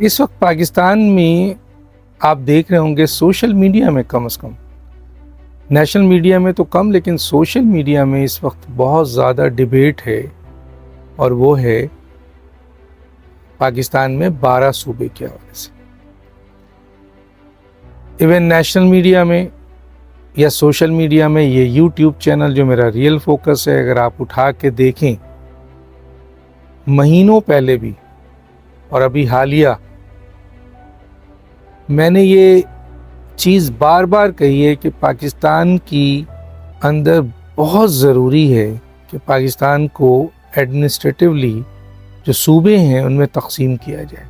اس وقت پاکستان میں آپ دیکھ رہے ہوں گے سوشل میڈیا میں کم از کم، نیشنل میڈیا میں تو کم، لیکن سوشل میڈیا میں اس وقت بہت زیادہ ڈیبیٹ ہے، اور وہ ہے پاکستان میں 12 صوبے کے حوالے سے۔ ایون نیشنل میڈیا میں یا سوشل میڈیا میں یہ یوٹیوب چینل جو میرا ریئل فوکس ہے، اگر آپ اٹھا کے دیکھیں مہینوں پہلے بھی اور ابھی حالیہ، میں نے یہ چیز بار بار کہی ہے کہ پاکستان کی اندر بہت ضروری ہے کہ پاکستان کو ایڈمنسٹریٹولی جو صوبے ہیں ان میں تقسیم کیا جائے۔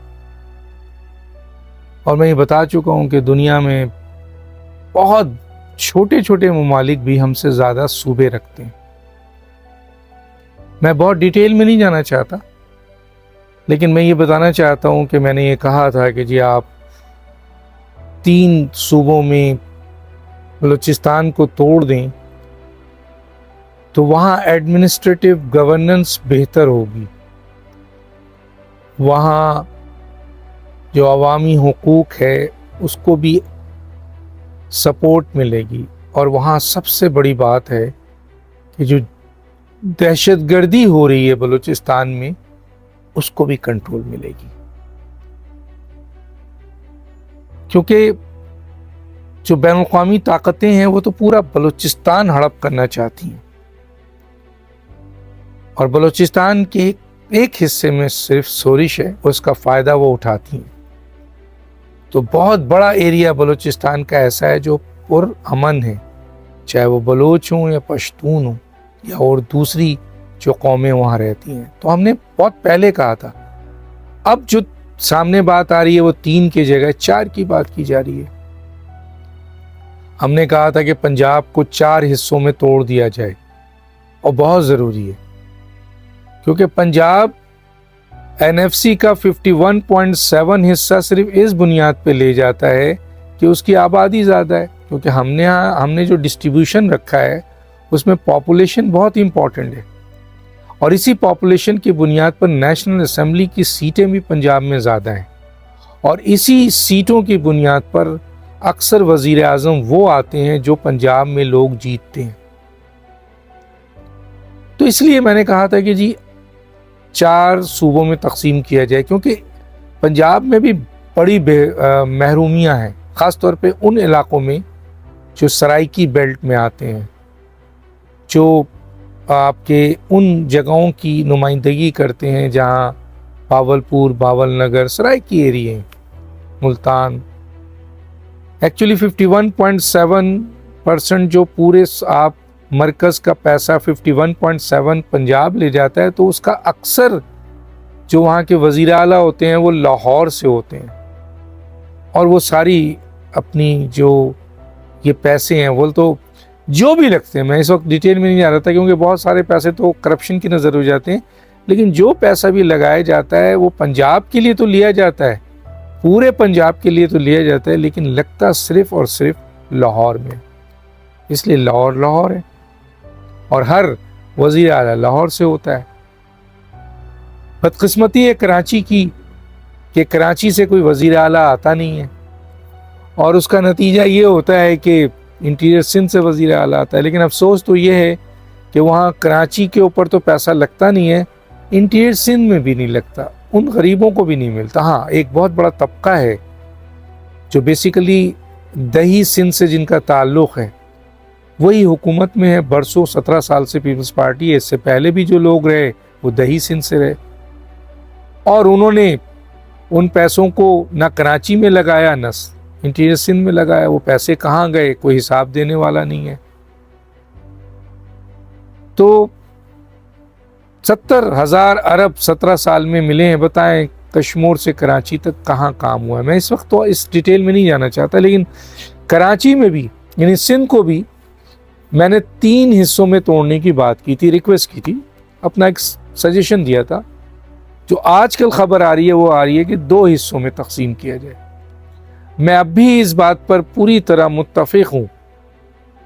اور میں یہ بتا چکا ہوں کہ دنیا میں بہت چھوٹے چھوٹے ممالک بھی ہم سے زیادہ صوبے رکھتے ہیں۔ میں بہت ڈیٹیل میں نہیں جانا چاہتا، لیکن میں یہ بتانا چاہتا ہوں کہ میں نے یہ کہا تھا کہ جی آپ 3 صوبوں میں بلوچستان کو توڑ دیں تو وہاں ایڈمنسٹریٹو گورننس بہتر ہوگی، وہاں جو عوامی حقوق ہے اس کو بھی سپورٹ ملے گی، اور وہاں سب سے بڑی بات ہے کہ جو دہشت گردی ہو رہی ہے بلوچستان میں اس کو بھی کنٹرول ملے گی، کیونکہ جو بین الاقوامی طاقتیں ہیں وہ تو پورا بلوچستان ہڑپ کرنا چاہتی ہیں، اور بلوچستان کے ایک حصے میں صرف سورش ہے، اس کا فائدہ وہ اٹھاتی ہیں۔ تو بہت بڑا ایریا بلوچستان کا ایسا ہے جو پر امن ہے، چاہے وہ بلوچ ہوں یا پشتون ہوں یا اور دوسری جو قومیں وہاں رہتی ہیں۔ تو ہم نے بہت پہلے کہا تھا، اب جو سامنے بات آ رہی ہے وہ 3 کی جگہ 4 کی بات کی جا رہی ہے۔ ہم نے کہا تھا کہ پنجاب کو 4 حصوں میں توڑ دیا جائے، اور بہت ضروری ہے، کیونکہ پنجاب NFC کا 51.7 حصہ صرف اس بنیاد پہ لے جاتا ہے کہ اس کی آبادی زیادہ ہے، کیونکہ ہم نے جو ڈسٹریبیوشن رکھا ہے اس میں پاپولیشن بہت امپورٹنٹ ہے، اور اسی پاپولیشن کی بنیاد پر نیشنل اسمبلی کی سیٹیں بھی پنجاب میں زیادہ ہیں، اور اسی سیٹوں کی بنیاد پر اکثر وزیر اعظم وہ آتے ہیں جو پنجاب میں لوگ جیتتے ہیں۔ تو اس لیے میں نے کہا تھا کہ جی 4 صوبوں میں تقسیم کیا جائے، کیونکہ پنجاب میں بھی بڑی محرومیاں ہیں، خاص طور پہ ان علاقوں میں جو سرائکی بیلٹ میں آتے ہیں، جو آپ کے ان جگہوں کی نمائندگی کرتے ہیں جہاں باولپور، باول نگر، سرائکی ایریے ہیں، ملتان۔ ایکچولی 51.7% جو پورے آپ مرکز کا پیسہ 51.7 پنجاب لے جاتا ہے، تو اس کا اکثر جو وہاں کے وزیر اعلیٰ ہوتے ہیں وہ لاہور سے ہوتے ہیں، اور وہ ساری اپنی جو یہ پیسے ہیں وہ تو جو بھی لگتے ہیں، میں اس وقت ڈیٹیل میں نہیں جا رہا تھا کیونکہ بہت سارے پیسے تو کرپشن کی نظر ہو جاتے ہیں، لیکن جو پیسہ بھی لگایا جاتا ہے وہ پنجاب کے لیے تو لیا جاتا ہے، پورے پنجاب کے لیے تو لیا جاتا ہے، لیکن لگتا صرف اور صرف لاہور میں، اس لیے لاہور ہے، اور ہر وزیر اعلیٰ لاہور سے ہوتا ہے۔ بدقسمتی ہے کراچی کی کہ کراچی سے کوئی وزیر اعلیٰ آتا نہیں ہے، اور اس کا نتیجہ یہ ہوتا ہے کہ انٹیریئر سندھ سے وزیر اعلیٰ آتا ہے، لیکن افسوس تو یہ ہے کہ وہاں کراچی کے اوپر تو پیسہ لگتا نہیں ہے، انٹیریئر سندھ میں بھی نہیں لگتا، ان غریبوں کو بھی نہیں ملتا۔ ہاں، ایک بہت بڑا طبقہ ہے جو بیسیکلی دہی سندھ سے جن کا تعلق ہے، وہی حکومت میں ہے برسوں، 17 سال سے پیپلز پارٹی ہے، اس سے پہلے بھی جو لوگ رہے وہ دہی سندھ سے رہے، اور انہوں نے ان پیسوں کو نہ کراچی میں لگایا نہ انٹیریئر سندھ میں لگایا، وہ پیسے کہاں گئے کوئی حساب دینے والا نہیں ہے۔ تو 70,000 ارب 17 سال میں ملے ہیں، بتائیں کشمور سے کراچی تک کہاں کام ہوا ہے۔ میں اس وقت تو اس ڈیٹیل میں نہیں جانا چاہتا، لیکن کراچی میں بھی یعنی سندھ کو بھی میں نے 3 حصوں میں توڑنے کی بات کی تھی، ریکویسٹ کی تھی، اپنا ایک سجیشن دیا تھا۔ جو آج کل خبر آ رہی ہے وہ آ رہی ہے کہ 2 حصوں میں تقسیم کیا جائے۔ میں اب بھی اس بات پر پوری طرح متفق ہوں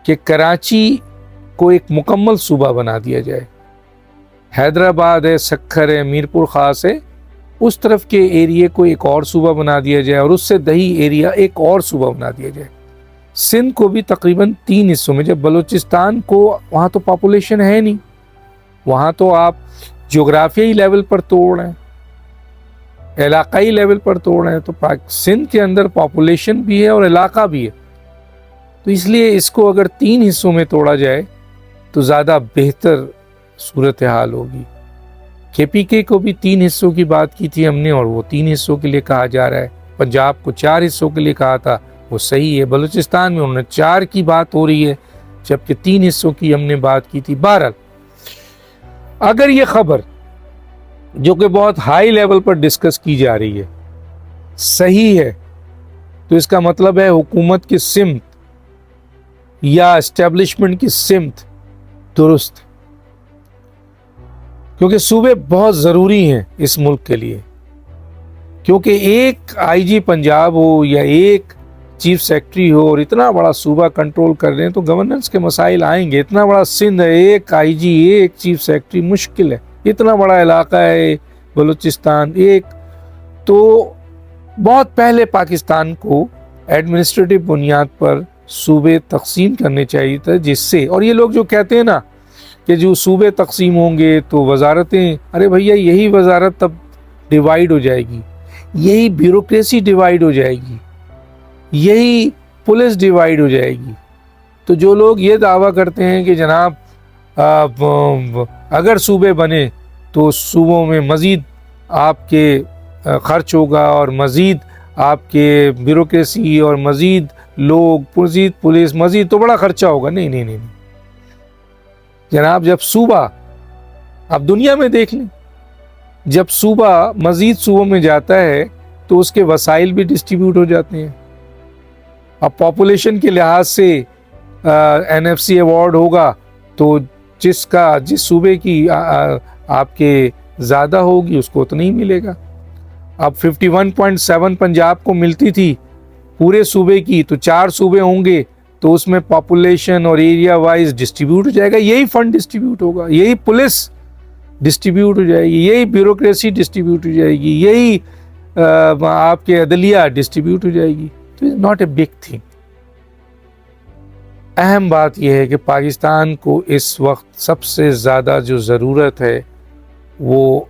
کہ کراچی کو ایک مکمل صوبہ بنا دیا جائے، حیدرآباد ہے، سکھر ہے، میر پور خاص ہے، اس طرف کے ایریے کو ایک اور صوبہ بنا دیا جائے اور اس سے دہی ایریا ایک اور صوبہ بنا دیا جائے. سندھ کو بھی تقریباً 3 حصوں میں, جب بلوچستان کو وہاں تو پاپولیشن ہے نہیں, وہاں تو آپ جغرافیائی لیول پر توڑ رہے ہیں, علاقائی لیول پر توڑ رہے ہیں, تو سندھ کے اندر پاپولیشن بھی ہے اور علاقہ بھی ہے. تو اس لیے اس کو اگر 3 حصوں میں توڑا جائے تو زیادہ بہتر صورتحال ہوگی. KPK کو بھی 3 حصوں کی بات کی تھی ہم نے, اور وہ 3 حصوں کے لیے کہا جا رہا ہے. پنجاب کو 4 حصوں کے لیے کہا تھا, وہ صحیح ہے. بلوچستان میں انہوں نے 4 کی بات ہو رہی ہے, جبکہ 3 حصوں کی ہم نے بات کی تھی. بہرحال اگر یہ خبر جو کہ بہت ہائی لیول پر ڈسکس کی جا رہی ہے صحیح ہے, تو اس کا مطلب ہے حکومت کی سمت یا اسٹیبلشمنٹ کی سمت درست, کیونکہ صوبے بہت ضروری ہیں اس ملک کے لیے. کیونکہ ایک IG پنجاب ہو یا ایک چیف سیکرٹری ہو اور اتنا بڑا صوبہ کنٹرول کر رہے ہیں تو گورننس کے مسائل آئیں گے. اتنا بڑا سندھ ہے, ایک IG ایک چیف سیکرٹری مشکل ہے. اتنا بڑا علاقہ ہے بلوچستان ایک, تو بہت پہلے پاکستان کو ایڈمنسٹریٹو بنیاد پر صوبے تقسیم کرنے چاہیے تھے, جس سے, اور یہ لوگ جو کہتے ہیں نا کہ جو صوبے تقسیم ہوں گے تو وزارتیں, ارے بھیا یہی وزارت تب ڈیوائیڈ ہو جائے گی, یہی بیوروکریسی ڈیوائیڈ ہو جائے گی, یہی پولیس ڈیوائیڈ ہو جائے گی. تو جو لوگ یہ دعویٰ کرتے ہیں کہ جناب اگر صوبے بنے تو صوبوں میں مزید آپ کے خرچ ہوگا اور مزید آپ کے بیوروکریسی اور مزید لوگ, مزید پولیس, مزید تو بڑا خرچہ ہوگا. نہیں نہیں نہیں جناب, جب صوبہ, آپ دنیا میں دیکھ لیں, جب صوبہ مزید صوبوں میں جاتا ہے تو اس کے وسائل بھی ڈسٹریبیوٹ ہو جاتے ہیں. اب پاپولیشن کے لحاظ سے NFC ایوارڈ ہوگا تو جس صوبے کی آپ کے زیادہ ہوگی اس کو تو نہیں ملے گا. اب 51.7 پنجاب کو ملتی تھی پورے صوبے کی, تو 4 صوبے ہوں گے تو اس میں پاپولیشن اور ایریا وائز ڈسٹریبیوٹ ہو جائے گا. یہی فنڈ ڈسٹریبیوٹ ہوگا, یہی پولیس ڈسٹریبیوٹ ہو جائے گی, یہی بیوروکریسی ڈسٹریبیوٹ ہو جائے گی, یہی آپ کے عدلیہ ڈسٹریبیوٹ ہو جائے گی. تو it's not a big thing. اہم بات یہ ہے کہ پاکستان کو اس وقت سب سے زیادہ جو ضرورت ہے وہ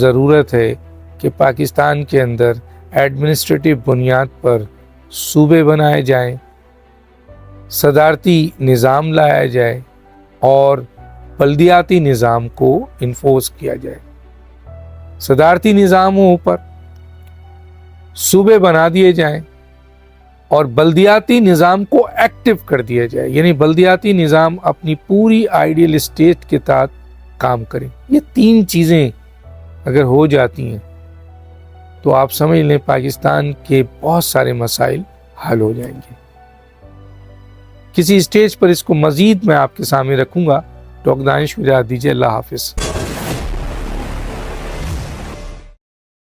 ضرورت ہے کہ پاکستان کے اندر ایڈمنسٹریٹو بنیاد پر صوبے بنائے جائیں, صدارتی نظام لایا جائے اور بلدیاتی نظام کو انفورس کیا جائے. صدارتی نظام ہو اوپر, صوبے بنا دیے جائیں اور بلدیاتی نظام کو ایکٹیو کر دیا جائے, یعنی بلدیاتی نظام اپنی پوری آئیڈیل اسٹیٹ کے تحت کام کریں. یہ 3 چیزیں اگر ہو جاتی ہیں تو آپ سمجھ لیں پاکستان کے بہت سارے مسائل حل ہو جائیں گے. کسی اسٹیج پر اس کو مزید میں آپ کے سامنے رکھوں گا. ڈاکٹر دانش کو اجازت دیجیے. اللہ حافظ.